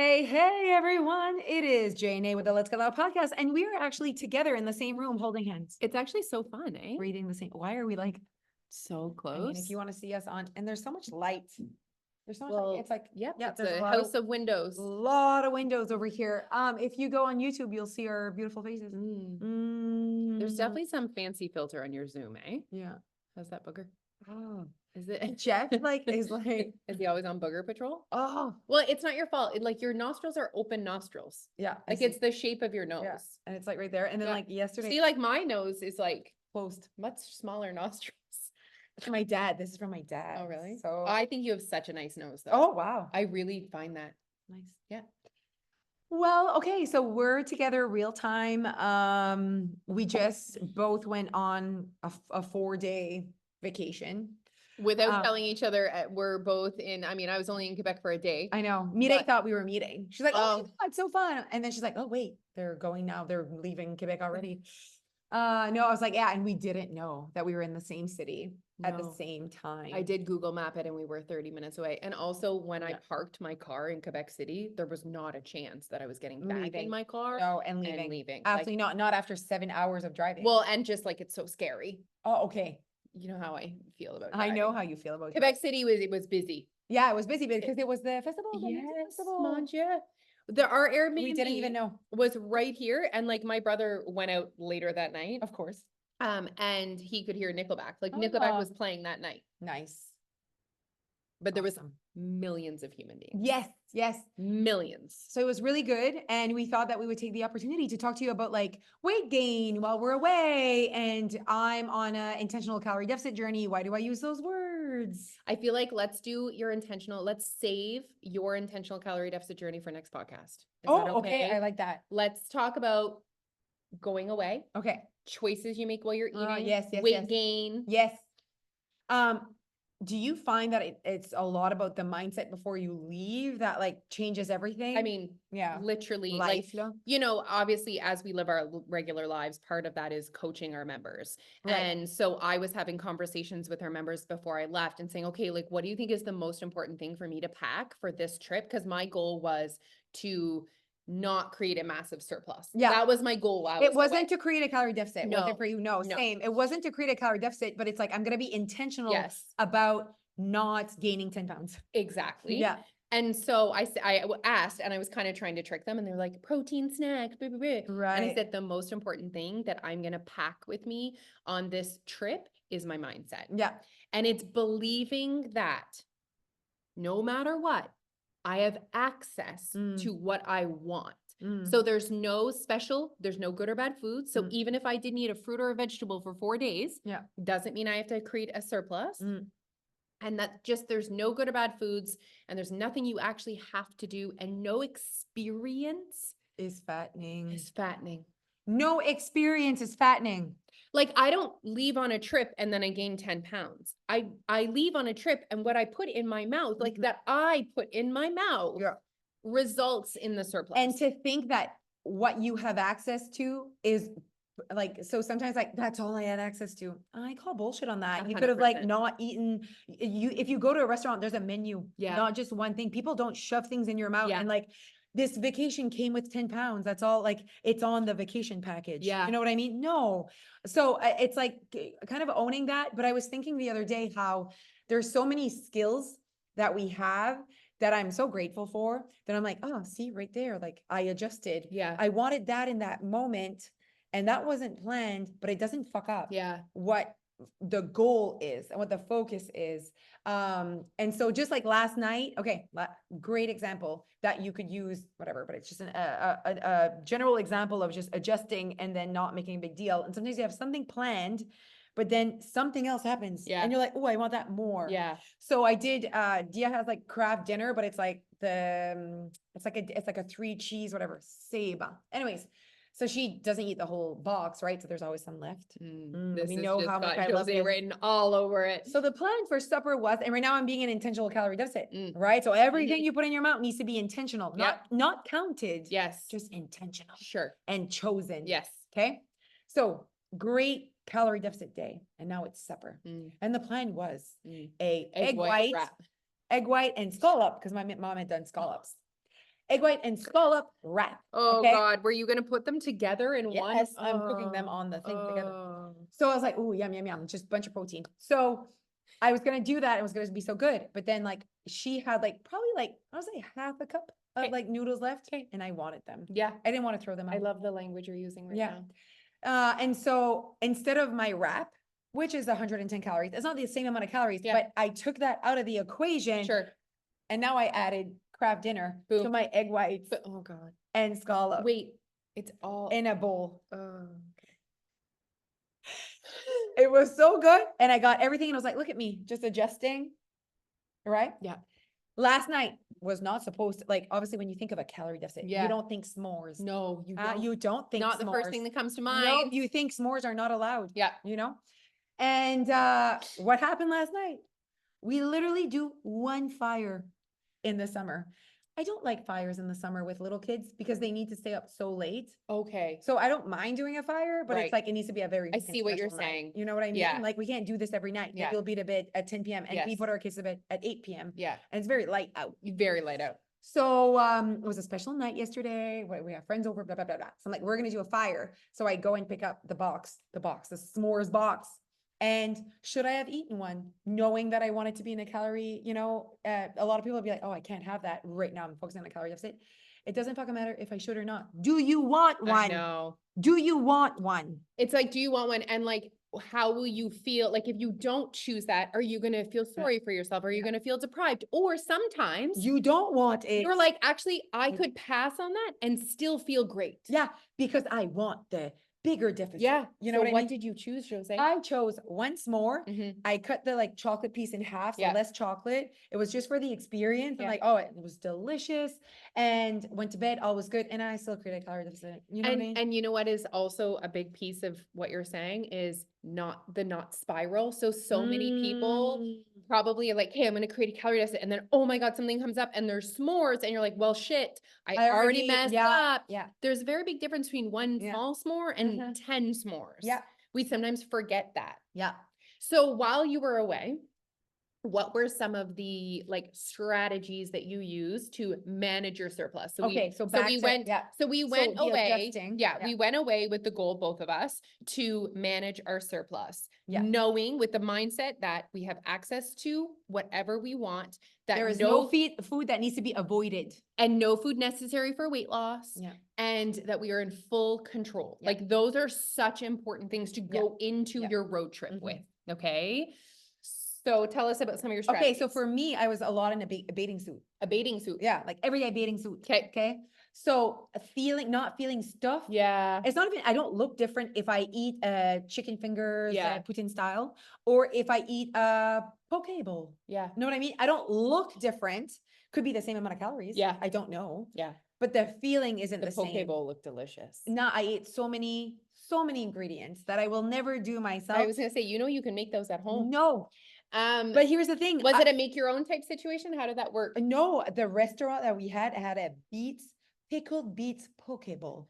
Hey, everyone. It is J&A with the Let's Get Loud podcast. And we are actually together in the same room holding hands, It's actually so fun, eh? reading the same. Why are we like, So I close. mean, if you want to see us on, and there's so much light. There's so much, Well, it's like, yeah, it's there's a lot house of windows. lot of windows over here. If you go on YouTube, you'll see our beautiful faces. There's definitely some fancy filter on your Zoom, eh? Yeah. How's that booger? Oh, Is it Jeff is like, Is he always on booger patrol? oh, Well, it's not your fault. Like your nostrils are open nostrils. yeah. I Like see. it's the shape of your nose. Yeah. And it's like right there. And then Yeah. like yesterday, See, like my nose is like closed. much smaller nostrils. My dad, this is from my dad. Oh, really? So, I think you have such a nice nose, though. oh, wow. I really find that. Nice. Yeah. Well, okay, so we're together real time. We just both went on a 4-day vacation. Without telling each other, we're both in, I mean, I was only in Quebec for a day. I know. Mireille But- thought we were meeting. She's like, oh my Oh. God, so fun. And then she's like, oh wait, they're going now. They're leaving Quebec already. No, I was like, yeah, and we didn't know that we were in the same city at the No. same time. I did Google map it and we were 30 minutes away. And also when I Yeah. parked my car in Quebec City, there was not a chance that I was getting back Leaving. in my car No, and and leaving. leaving. Absolutely not after 7 hours of driving. Well, and just like it's so scary. Oh, okay. You know how I feel about I know driving. how you feel about Quebec City was busy. Yeah, it was busy because it was the festival. the music Yes, festival. mon Dieu. Our Airbnb We didn't even know. was right here. And like my brother went out later that night. Of course. And he could hear Nickelback. Like Nickelback Oh. was playing that night. Nice. But there was Awesome. millions of human beings. Yes. Millions. So it was really good. And we thought that we would take the opportunity to talk to you about like weight gain while we're away. And I'm on an intentional calorie deficit journey. Why do I use those words? I feel like let's save your intentional calorie deficit journey for next podcast. Is Oh, that okay. I like that. Let's talk about going away, Okay. choices you make while you're eating, yes, weight gain. Yes. Do you find that it's a lot about the mindset before you leave that like changes everything? I mean, yeah, literally life. like, you know, obviously as we live our regular lives, part of that is coaching our members. Right. And so I was having conversations with our members before I left and saying, okay, like, what do you think is the most important thing for me to pack for this trip? Because my goal was to not create a massive surplus. Yeah. That was my goal. It wasn't to create a calorie deficit. No, Was it for you? No, no. same. It wasn't to create a calorie deficit, but it's like, I'm going to be intentional Yes, about not gaining 10 pounds. exactly. Yeah. And so I asked, and I was kind of trying to trick them, and they're like, protein snack, blah, blah, blah. And I Right. said, the most important thing that I'm going to pack with me on this trip is my mindset. Yeah. And it's believing that no matter what, I have access to what I want. So there's no good or bad food. So even if I didn't eat a fruit or a vegetable for 4 days, Yeah. doesn't mean I have to create a surplus. And that just, there's no good or bad foods and there's nothing you actually have to do, and no experience Is fattening. is fattening. No experience is fattening. Like I don't leave on a trip and then I gain 10 pounds. I leave on a trip and what I put in my mouth, like that I put in my mouth, Yeah. results in the surplus. And to think that what you have access to is like, so sometimes like, that's all I had access to. I call bullshit on that. You could have like 100%. not eaten. If you go to a restaurant, there's a menu, Yeah. not just one thing. People don't shove things in your mouth. Yeah. And like, this vacation came with 10 pounds. That's all, like, it's on the vacation package. Yeah. You know what I mean? No. So it's like kind of owning that. But I was thinking the other day how there's so many skills that we have that I'm so grateful for, that I'm like, oh, see right there, like I adjusted. Yeah. I wanted that in that moment, and that wasn't planned, but it doesn't fuck up Yeah. what the goal is and what the focus is. And so just like last night, okay, great example that you could use, whatever, but it's just a general example of just adjusting and then not making a big deal. And sometimes you have something planned, but then something else happens. Yeah. And you're like, oh, I want that more. Yeah. So I did, Dia has like craft dinner, but it's like it's like a 3 cheese, whatever, Seba. Anyways, so she doesn't eat the whole box, right? So there's always some left. This We has know just how much got I love Josie this. written all over it. So the plan for supper was, and right now I'm being an intentional calorie deficit, right? So everything you put in your mouth needs to be intentional, not counted. Yes. Just intentional. Sure. And chosen. Yes. Okay. So great calorie deficit day. And now it's supper. And the plan was a egg white wrap. and scallop, because my mom had done scallops. egg white and scallop wrap. Oh okay? God, were you gonna put them together in one? Yes, I'm cooking them Oh, on the thing together. oh. So I was like, oh, yum, yum, yum, just a bunch of protein. So I was gonna do that. It was gonna be so good. But then like she had like probably like, I was like half a cup of Okay. like noodles left Okay. and I wanted them. Yeah, I didn't want to throw them out. I love the language you're using right Yeah. now. And so instead of my wrap, which is 110 calories, it's not the same amount of calories, Yeah. but I took that out of the equation. Sure. And now I added Kraft dinner to Boom. my egg whites But oh God. and scallop Wait, it's all in a bowl. oh. It was so good. And I got everything and I was like, look at me, just adjusting. Right? Yeah. Last night was not supposed to, like, obviously when you think of a calorie deficit, Yeah. you don't think s'mores. No, you don't. You don't think Not the first s'mores. thing that comes to No, mind. you think s'mores are not allowed. Yeah. You know? And what happened last night? We literally do one fire in the summer. I don't like fires in the summer with little kids because they need to stay up so late. Okay. So I don't mind doing a fire, but Right. it's like it needs to be a very I fucking see what you're special night. saying. You know what I mean? Yeah. Like we can't do this every night. Yeah. Like we'll be to bed at 10 p.m. and we Yes. put our kids to bed at 8 p.m. Yeah. And it's very light out. Very light out. So it was a special night yesterday. We have friends over, blah, blah, blah, blah. So I'm like, we're gonna do a fire. So I go and pick up the s'mores box. And should I have eaten one, knowing that I wanted to be in a calorie, you know, a lot of people would be like, oh, I can't have that right now. I'm focusing on a calorie deficit. It doesn't fucking matter if I should or not. Do you want I one? know. Do you want one? It's like, do you want one? And like, how will you feel? Like, if you don't choose that, are you gonna feel sorry for yourself? Are you gonna feel deprived? Or sometimes You don't want it. you're like, actually, I Mm. could pass on that and still feel great. Yeah, because I want the bigger deficit. Yeah. You know So what I what mean? did you choose, Jose? I chose once more. Mhm. I cut the like chocolate piece in half, so Yeah. less chocolate. It was just for the experience. And Yeah. like, oh, it was delicious. And went to bed, all was good. And I still created a calorie deficit. You know what I mean? And you know what is also a big piece of what you're saying is not spiral. So many people Mm. probably are like, hey, I'm going to create a calorie deficit. And then, oh my God, something comes up and there's s'mores. And you're like, well, shit, I I already already- messed yeah, up. yeah. There's a very big difference between one Yeah. small s'more and Mhm. 10 s'mores. Yeah. We sometimes forget that. Yeah. So while you were away, what were some of the like strategies that you used to manage your surplus? So Okay, so back we to- went, yeah. so we So went the away. adjusting, Yeah, yeah. we went away with the goal, both of us, to manage our surplus. Yeah. Knowing with the mindset that we have access to whatever we want, that There is no food that needs to be avoided. and no food necessary for weight loss. Yeah. And that we are in full control. Yeah. Like those are such important things to go into Yeah. your road trip Mhm. with. Okay. So tell us about some of your Okay, strategies. so for me, I was a lot in a bathing suit. A bathing suit. Yeah, like everyday bathing suit. 'Kay. Okay. So not feeling stuffed. Yeah. It's not even, I don't look different if I eat chicken fingers, Yeah. Putin style, or if I eat a poke bowl. Yeah. Know what I mean? I don't look different. Could be the same amount of calories. Yeah. I don't know. Yeah. But the feeling isn't The the poke same. bowl looked delicious. Now I ate so many ingredients that I will never do myself. I was gonna say, you can make those at home. No. But But here's the thing. was it a make your own type situation? How did that work? No, the restaurant that we had a pickled beets poke bowl.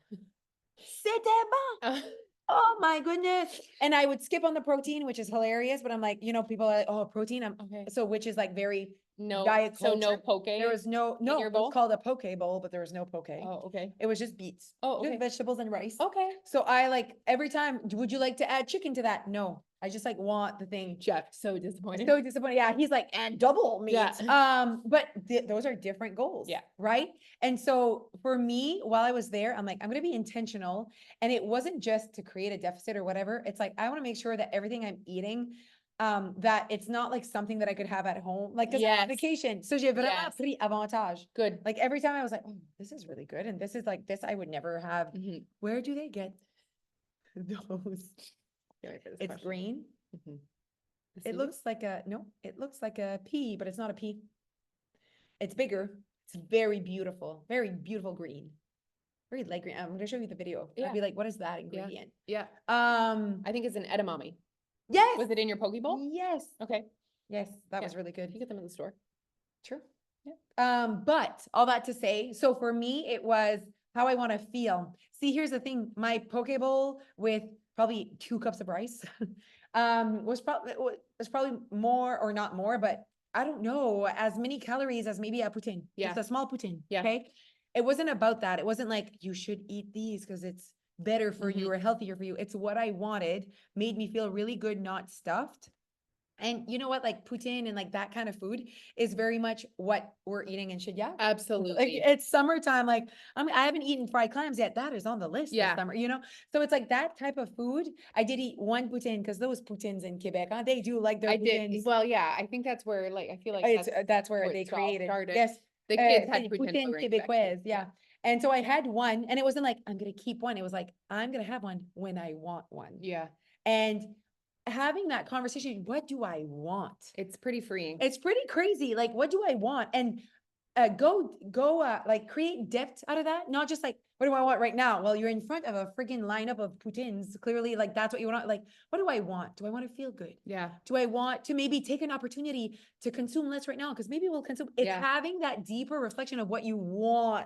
C'était bon. Oh my goodness. And I would skip on the protein, which is hilarious, but I'm like, you know, people are like, oh, protein. Okay. So which is like very No. diet So no culture. poke. There was no, your it bowl? was called a poke bowl, but there was no poke. Oh, okay. It was just beets. Oh, Just okay. vegetables and rice. Okay. So I like every time, would you like to add chicken to that? No, I just like want the thing. Jeff, so disappointed. So disappointed. Yeah, he's like, and double meat. Yeah. But those are different goals. Yeah. Right. And so for me, while I was there, I'm like, I'm gonna be intentional. And it wasn't just to create a deficit or whatever. It's like I want to make sure that everything I'm eating, that it's not like something that I could have at home. Like 'cause I'm on Yes. vacation. So j'ai vraiment Yes. pris avantage. Good. Like every time I was like, oh, this is really good. And this is like this I would never have. Mhm. Where do they get those? Can't wait for this It's question. green. Mhm. It looks like it looks like a pea, but it's not a pea. It's bigger. It's very beautiful green. Very light green. I'm gonna show you the video. Yeah. I'd be like, what is that ingredient? Yeah. I I think it's an edamame. yes. Was it in your poke bowl? Yes. Okay. Yes, that Yeah. was really good. You get them in the store. True. Yeah. But all that to say, so for me, it was how I want to feel. See, here's the thing. My poke bowl with probably 2 cups of rice, was probably more or not more, but I don't know, as many calories as maybe a poutine. Yeah. Just a small poutine. Yeah. Okay. it wasn't about that. It wasn't like, you should eat these because it's better for you Mhm. or healthier for you. It's what I wanted, made me feel really good, not stuffed. And you know what, like poutine and like that kind of food is very much what we're eating and should, yeah. Like Absolutely. it's summertime, like I haven't eaten fried clams yet. That is on the list this Yeah. summer, you know? So it's like that type of food. I did eat one poutine because those poutines in Quebec, they do like their I did. poutines. Well, yeah, I think that's where, like, I feel like That's where where they it's all created. started. Yes. The kids had C'est poutine poutine over in Quebec too. québécoise, yeah. And so I had one, and it wasn't like, I'm gonna keep one. It was like, I'm gonna have one when I want one. Yeah. And having that conversation, what do I want? It's pretty freeing. It's pretty crazy. Like, what do I want? And like create depth out of that. Not just like, what do I want right now? Well, you're in front of a friggin' lineup of poutines. Clearly, like that's what you want. Like, what do I want? Do I want to feel good? Yeah. Do I want to maybe take an opportunity to consume less right now? Because maybe we'll consume. It's Yeah. having that deeper reflection of what you want.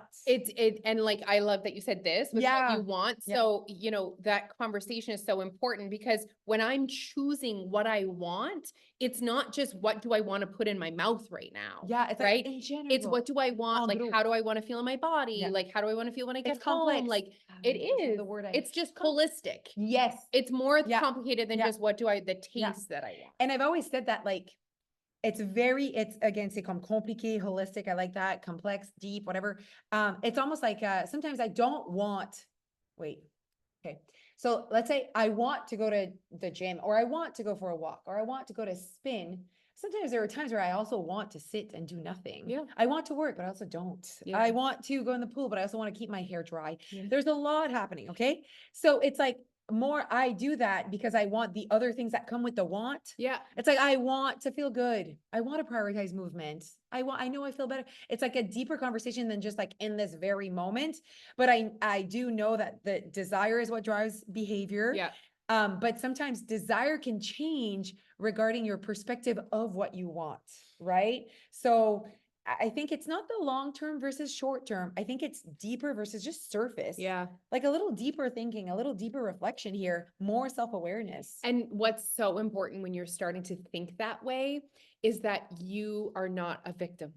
And like, I love that you said this with what Yeah. you want. Yeah. So, you know, that conversation is so important because when I'm choosing what I want, it's not just what do I want to put in my mouth right now. Yeah, it's like right. in general. It's what do I want? En Like, gros. how do I want to feel in my body? Yeah. Like, how do I want to feel when I get It's home? complex. Like, Ah, it that's is. the word It's just holistic. Yes. It's more Yeah. complicated than Yeah. just what do I, the taste Yeah. that I want. And I've always said that, like, it's again, c'est comme compliqué, holistic. I like that. Complex, deep, whatever. It's almost like, sometimes I don't want, wait, okay. So let's say I want to go to the gym, or I want to go for a walk, or I want to go to spin. Sometimes there are times where I also want to sit and do nothing. Yeah. I want to work, but I also don't. Yeah. I want to go in the pool, but I also want to keep my hair dry. Yeah. There's a lot happening. Okay. So it's like, more I do that because I want the other things that come with the want. Yeah. It's like, I want to feel good. I want to prioritize movement. I know I feel better. It's like a deeper conversation than just like in this very moment. But I do know that the desire is what drives behavior. Yeah. But sometimes desire can change regarding your perspective of what you want, right? So I think it's not the long term versus short term. I think it's deeper versus just surface. Yeah. Like a little deeper thinking, a little deeper reflection here, more self-awareness. And what's so important when you're starting to think that way is that you are not a victim.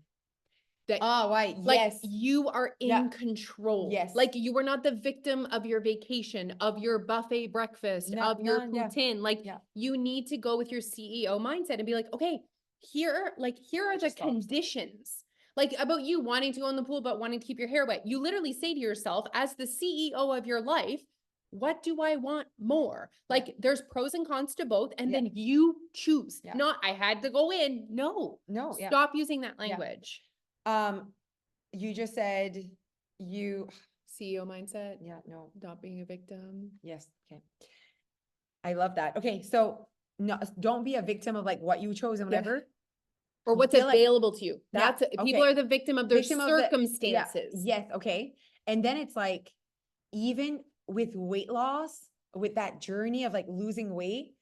That Oh, right. like Yes. you are in Yeah. control. Yes. Like you are not the victim of your vacation, of your buffet breakfast, No, of your no, yeah. poutine. Like Yeah. you need to go with your CEO mindset and be like, okay, here are the Just stop. conditions. Like about you wanting to go in the pool, but wanting to keep your hair wet. You literally say to yourself, as the CEO of your life, what do I want more? Like there's pros and cons to both, and Yeah. then you choose. Yeah. Not I had to go in. No. No, yeah. Stop using that language. You just said you, CEO mindset. yeah, no, Not being a victim. yes, okay. I love that. Okay, so no, don't be a victim of like what you chose and Yeah. whatever. Or what's Feel like- available to you. Yeah, That's people okay. are the victim of their Victim of the- yeah, circumstances. yes, okay. And then it's like, even with weight loss, with that journey of like losing weight,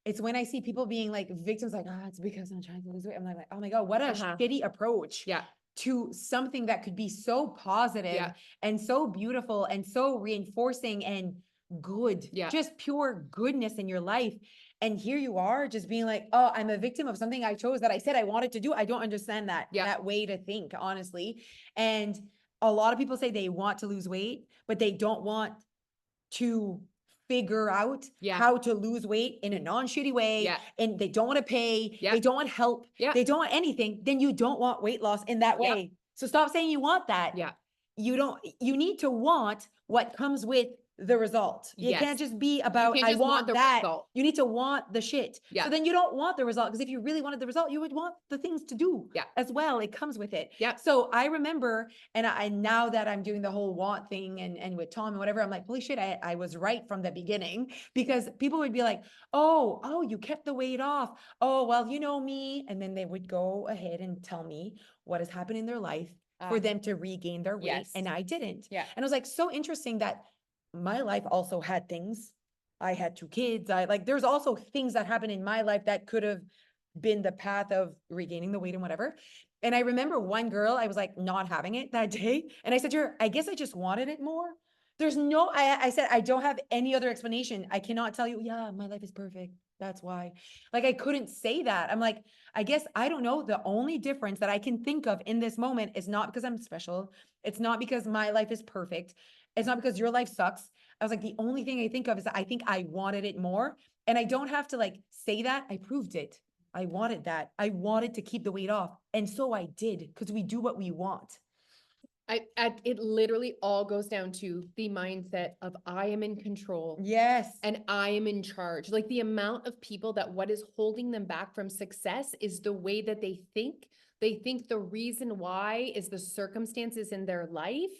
it's when I see people being like victims, like, oh, it's because I'm trying to lose weight. I'm like, oh my God, what a Uh-huh. shitty approach. Yeah. To something that could be so positive Yeah. and so beautiful and so reinforcing and good, Yeah. just pure goodness in your life. And here you are just being like, oh, I'm a victim of something I chose that I said I wanted to do. I don't understand that way to think, honestly. And a lot of people say they want to lose weight, but they don't want to figure out Yeah. how to lose weight in a non-shitty way. Yeah. And they don't want to pay. Yeah. They don't want help. Yeah. They don't want anything. Then you don't want weight loss in that Yeah. way. So stop saying you want that. Yeah. You need to want what comes with the result. You Yes. can't just be about, can't I just want want the that. result. You need to want the shit. Yeah. So then you don't want the result. Because if you really wanted the result, you would want the things to do Yeah. as well. It comes with it. Yeah. So I remember, and I now that I'm doing the whole want thing and with Tom and whatever, I'm like, holy shit, I was right from the beginning. Because people would be like, oh, you kept the weight off. Oh, well, you know me. And then they would go ahead and tell me what has happened in their life for them to regain their weight. Yes. And I didn't. Yeah. And I was like, so interesting that my life also had things. I had 2 kids. There's also things that happened in my life that could have been the path of regaining the weight and whatever. And I remember one girl, I was like not having it that day. And I said to her, I guess I just wanted it more. There's no, I said, I don't have any other explanation. I cannot tell you, yeah, my life is perfect. That's why. Like, I couldn't say that. I'm like, I guess I don't know. The only difference that I can think of in this moment is not because I'm special. It's not because my life is perfect. It's not because your life sucks. I was like, the only thing I think of is that I think I wanted it more. And I don't have to like say that. I proved it. I wanted that. I wanted to keep the weight off. And so I did, because we do what we want. It literally all goes down to the mindset of I am in control Yes. and I am in charge. Like the amount of people that what is holding them back from success is the way that they think. They think the reason why is the circumstances in their life.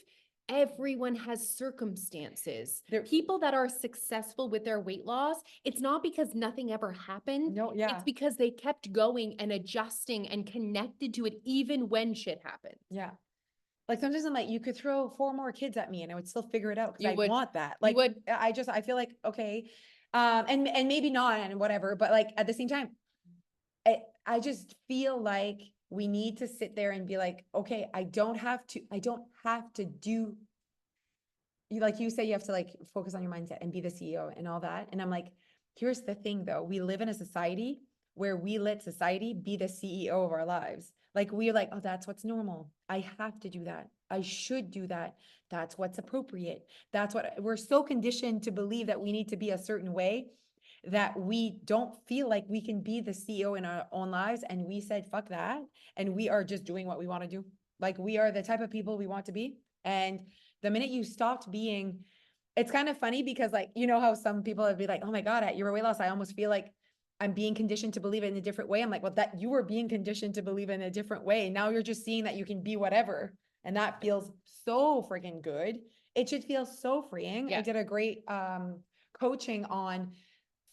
Everyone has circumstances. People that are successful with their weight loss, it's not because nothing ever happened. No, yeah. It's because they kept going and adjusting and connected to it even when shit happened. Yeah. Like sometimes I'm like, you could throw 4 more kids at me and I would still figure it out because You I would. want that. You Like, would. I feel like, okay. And maybe not and whatever, but like at the same time, I just feel like we need to sit there and be like, okay, I don't have to do, like you say, you have to like focus on your mindset and be the CEO and all that. And I'm like, here's the thing though, we live in a society where we let society be the CEO of our lives. Like we're like, oh, that's what's normal. I have to do that. I should do that. That's what's appropriate. That's what we're so conditioned to believe, that we need to be a certain way, that we don't feel like we can be the CEO in our own lives. And we said, fuck that. And we are just doing what we want to do. Like we are the type of people we want to be. And the minute you stopped being, it's kind of funny because like, you know how some people would be like, oh my God, at your weight loss, I almost feel like I'm being conditioned to believe it in a different way. I'm like, well, that you were being conditioned to believe in a different way. Now you're just seeing that you can be whatever. And that feels so freaking good. It should feel so freeing. Yeah. I did a great coaching on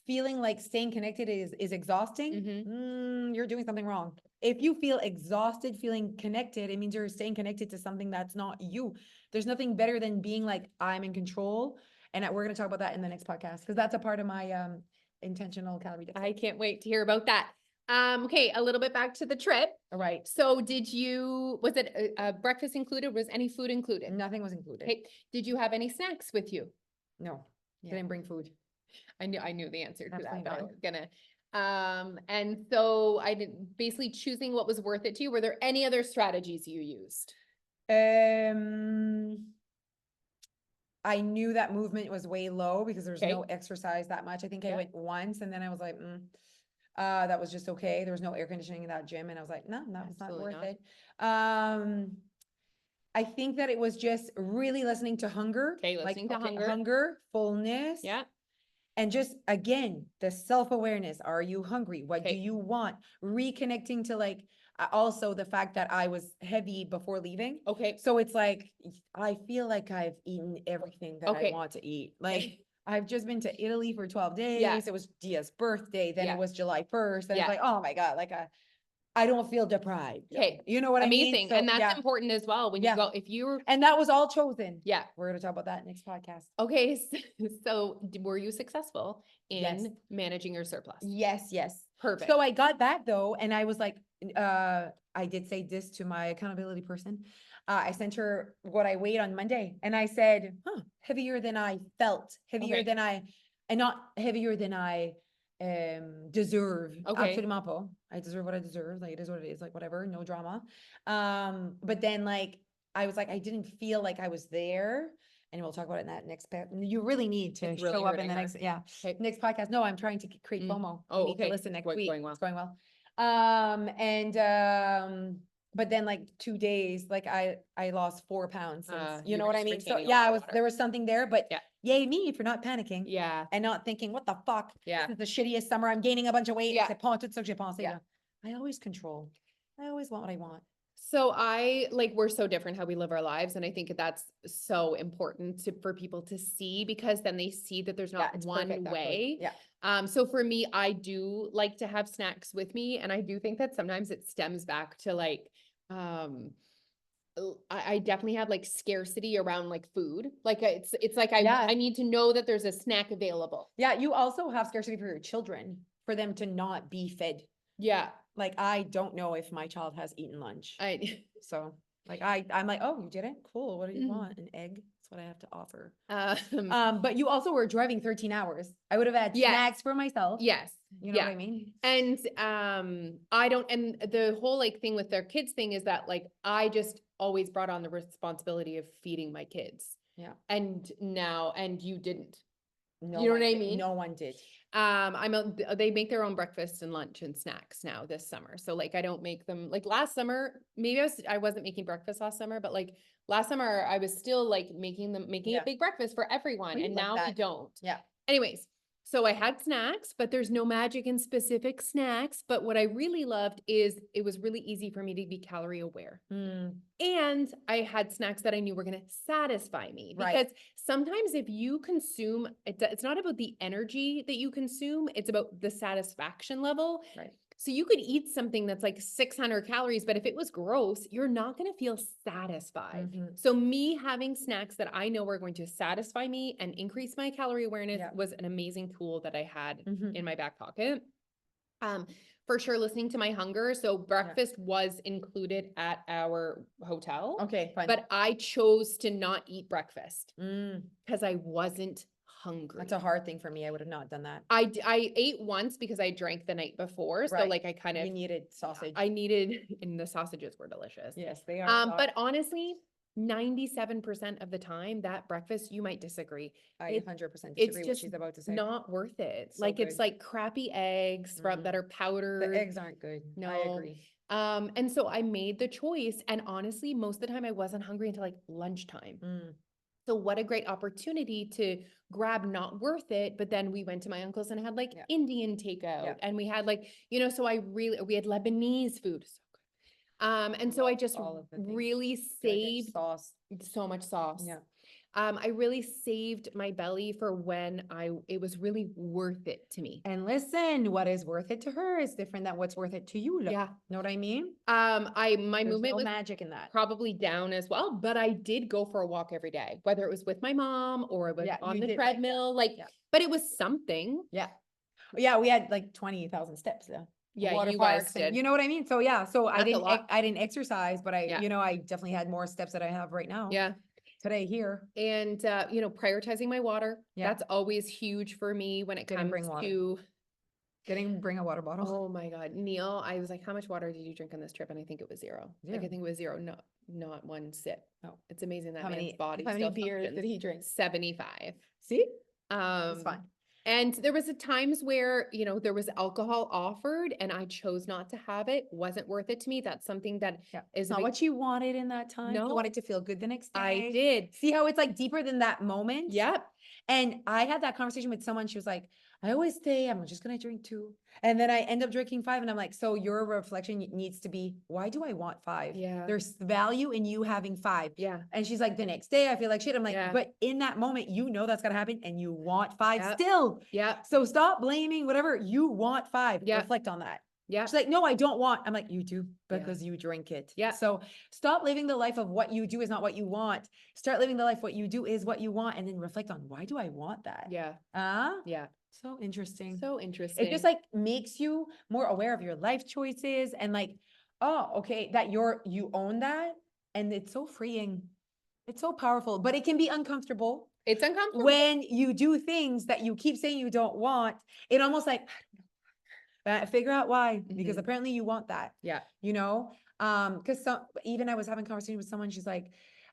feeling like staying connected is exhausting. You're doing something wrong. If you feel exhausted, feeling connected, it means you're staying connected to something that's not you. There's nothing better than being like, I'm in control. And we're going to talk about that in the next podcast, because that's a part of my intentional calorie deficit. I can't wait to hear about that. Okay, a little bit back to the trip. All right. So was it breakfast included? Was any food included? Nothing was included. Okay. Did you have any snacks with you? No, Yeah. didn't bring food. I knew the answer to Absolutely that, but I not. was gonna. And so I did basically choosing what was worth it to you. Were there any other strategies you used? I knew that movement was way low because there's Okay. no exercise that much. I think I Yeah. went once and then I was like, that was just okay. There was no air conditioning in that gym. And I was like, no, it's not Absolutely worth not. it. I think that it was just really listening to hunger. Okay, listening to hunger. Hunger, fullness. Yeah. And just, again, the self-awareness. Are you hungry? What do Okay. you want? Reconnecting to like, also the fact that I was heavy before leaving. Okay. So it's like, I feel like I've eaten everything that I Okay. want to eat. Like Okay. I've just been to Italy for 12 days. Yeah. It was Dia's birthday. Then Yeah. it was July 1st. And Yeah. it's like, oh my God, like I don't feel deprived. Okay. You know what I mean? Amazing. So, And that's yeah. important as well. When you Yeah. go, if you're, And that was all chosen. yeah. We're going to talk about that next podcast. Okay. So were you successful in Yes. managing your surplus? Yes. Perfect. So I got that though. And I was like, I did say this to my accountability person. I sent her what I weighed on Monday and I said, heavier than I felt, heavier Okay. than and not heavier than I deserve. Okay. Absolument pas. I deserve what I deserve. Like it is what it is, like whatever, no drama. But then like, I was like, I didn't feel like I was there. And we'll talk about it in that next you really need to It's really show up in hurting the her. next, yeah. Okay. Next podcast. No, I'm trying to create FOMO. Oh, I need okay. to listen next week. Going well. It's going well. But then like 2 days, like I lost 4 pounds since, you you know were what I just mean? So retaining a yeah, lot of there was something there, but Yeah. yay me for not panicking. Yeah. And not thinking, what the fuck? Yeah. This is the shittiest summer. I'm gaining a bunch of weight. Yeah. C'est pas tout ça que j'ai pensé, Yeah. là. I always control. I always want what I want. So we're so different how we live our lives. And I think that's so important for people to see, because then they see that there's not it's one perfect, actually. way. Yeah. So for me, I do like to have snacks with me. And I do think that sometimes it stems back to like, I definitely have like scarcity around like food. Like it's like Yeah. I need to know that there's a snack available. Yeah. You also have scarcity for your children, for them to not be fed. Yeah. Like, I don't know if my child has eaten lunch. So Like I'm like, oh, you didn't? Cool. What do you Mhm. want? An egg? That's what I have to offer. Um, But you also were driving 13 hours. I would have had Yes. snacks for myself. yes. You know Yeah. what I mean? And I don't, and the whole like thing with their kids thing is that like I just always brought on the responsibility of feeding my kids. Yeah. And you didn't. No You know one what I did. mean? No one did. They make their own breakfast and lunch and snacks now this summer. So like I don't make them like last summer, maybe I wasn't making breakfast last summer, but like last summer I was still like making Yeah. a big breakfast for everyone. Oh, you And like now we that. don't. Yeah. Anyways, so I had snacks, but there's no magic in specific snacks. But what I really loved is it was really easy for me to be calorie aware. Mm, And I had snacks that I knew were going to satisfy me. Right. Because sometimes if you consume, it's not about the energy that you consume, it's about the satisfaction level. right. So you could eat something that's like 600 calories, but if it was gross, you're not going to feel satisfied. Mhm. So me having snacks that I know are going to satisfy me and increase my calorie awareness Yeah. was an amazing tool that I had Mhm. in my back pocket. For sure, listening to my hunger. So breakfast was included at our hotel, Okay, fine. but I chose to not eat breakfast Mm, because I wasn't hungry. that's a hard thing for me. I would have not done that. I ate once because I drank the night before. So Right. like I kind of You needed sausage. I needed, and the sausages were delicious. Yes, they are. But honestly, 97% of the time, that breakfast, you might disagree. I It, 100% it's disagree what just she's about to say. not worth it. So Like it's good. like crappy eggs from Mhm. that are powdered. The eggs aren't good. I No. agree. And so I made the choice, and honestly, most of the time I wasn't hungry until like lunchtime. Mm, So what a great opportunity to grab not worth it. But then we went to my uncle's and had like Yeah. Indian takeout, Yeah. and we had like, so we had Lebanese food. So good. And so I Love just all of the things. really Gotta get saved sauce. so much sauce. Yeah. I really saved my belly for when it was really worth it to me. And listen, what is worth it to her is different than what's worth it to you. Yeah. Know what I mean? My There's movement no was magic in that. probably down as well, but I did go for a walk every day, whether it was with my mom or it was Yeah, on you the did like that. treadmill, like, Yeah. but it was something. Yeah. Yeah, we had like 20,000 steps though. Yeah, Water you guys parks and did. you know what I mean? So yeah, so That's a lot. I didn't exercise, but Yeah. I definitely had more steps that I have right now. Yeah. Today here. And, prioritizing my water, Yeah. that's always huge for me when it Didn't comes bring water. to, Didn't bring a water bottle. oh my God, Neil, I was like, how much water did you drink on this trip? And I think it was zero. Like, I Zero. think it was zero, not one sip. No. It's amazing that How man's many body how many still beers functions. did he drink? 75. See? Um, It's fine. And there was a times where, there was alcohol offered and I chose not to have it. Wasn't worth it to me. That's something that Yeah. is It's a not big- what you wanted in that time. No. You wanted to feel good the next day. I did. See how it's like deeper than that moment? Yep. And I had that conversation with someone. She was like, I always say I'm just gonna drink 2. And then I end up drinking 5. And I'm like, so your reflection needs to be, why do I want 5? Yeah. There's value in you having 5. Yeah. And she's like, the next day I feel like shit. I'm like, Yeah. but in that moment, that's gonna happen and you want 5 Yep. still. Yep. So stop blaming whatever you want 5. Yep. Reflect on that. Yep. She's like, no, I don't want. I'm like, you do Yeah. because you drink it. Yeah. So stop living the life of what you do is not what you want. Start living the life what you do is what you want, and then reflect on why do I want that? Yeah. Yeah. So interesting. So interesting. It just like makes you more aware of your life choices and like, oh, okay, that you own that, and it's so freeing. It's so powerful, but it can be uncomfortable it's uncomfortable. when you do things that you keep saying you don't want. It almost like figure out why, because Mhm. apparently you want that, Yeah. because even I was having a conversation with someone, she's like,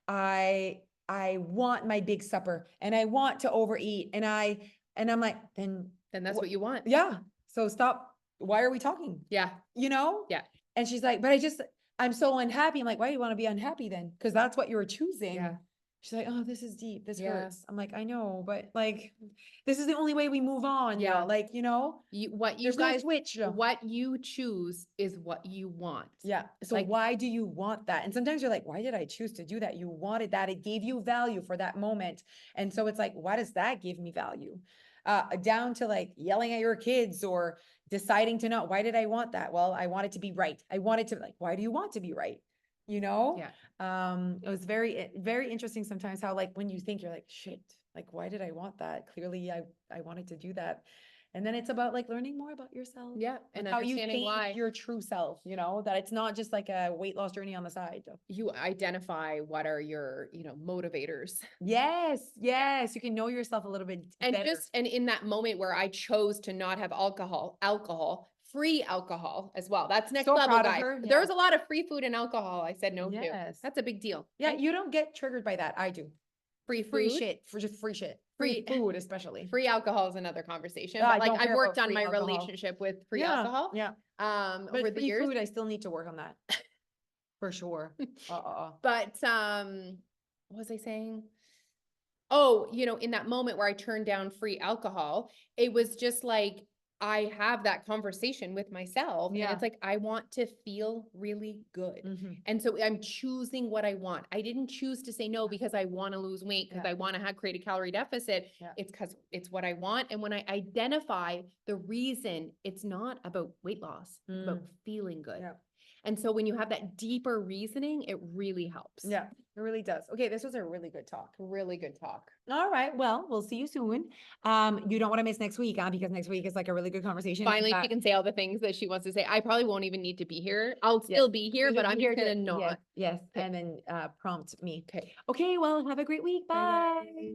I want my big supper and I want to overeat and I'm like, then Then that's what you want. yeah. So stop. Why are we talking? Yeah. Yeah. And she's like, but I'm so unhappy. I'm like, why do you want to be unhappy then? Because that's what you're choosing. Yeah. She's like, oh, this is deep. This Yeah. hurts. I'm like, I know, but like, this is the only way we move on. Yeah. Like, You there's no guys, switch. what you choose is what you want. Yeah. So Like- why do you want that? And sometimes you're like, why did I choose to do that? You wanted that. It gave you value for that moment. And so it's like, why does that give me value? Down to like yelling at your kids or deciding to not, why did I want that? Well, I wanted to be right. I wanted to like, why do you want to be right? Yeah. It was very, very interesting sometimes how like, when you think you're like, shit, like, why did I want that? Clearly I wanted to do that. And then it's about like learning more about yourself. Yeah. And How you understanding think why your true self, you know, that it's not just like a weight loss journey on the side. you identify what are your, motivators. Yes, yes. You can know yourself a little bit And better. and in that moment where I chose to not have free alcohol as well. That's next So level, proud of guys. her, There yeah. was a lot of free food and alcohol I said no to. Yes. That's a big deal. Yeah, Okay? you don't get triggered by that. I do. Free Free food, shit, for just free shit. Free Free- food, especially. free alcohol is another conversation. Yeah, I But like don't I've care worked about on free my alcohol. relationship with free Yeah, alcohol yeah. over But the free years. food, I still need to work on that. For sure. But what was I saying? Oh, in that moment where I turned down free alcohol, it was just like I have that conversation with myself. And Yeah. it's like I want to feel really good. Mhm. And so I'm choosing what I want. I didn't choose to say no because I want to lose weight, because Yeah. I want to create a calorie deficit. Yeah. It's because it's what I want. And when I identify the reason, it's not about weight loss, it's about feeling good. Yeah. And so when you have that deeper reasoning, it really helps. Yeah, it really does. Okay, this was a really good talk. Really good talk. All right, well, we'll see you soon. You don't want to miss next week, huh? Because next week is like a really good conversation. Finally, she can say all the things that she wants to say. I probably won't even need to be here. I'll still be here, but I'm just gonna not. Yes, and then prompt me. Okay. Okay, well, have a great week. Bye. Bye.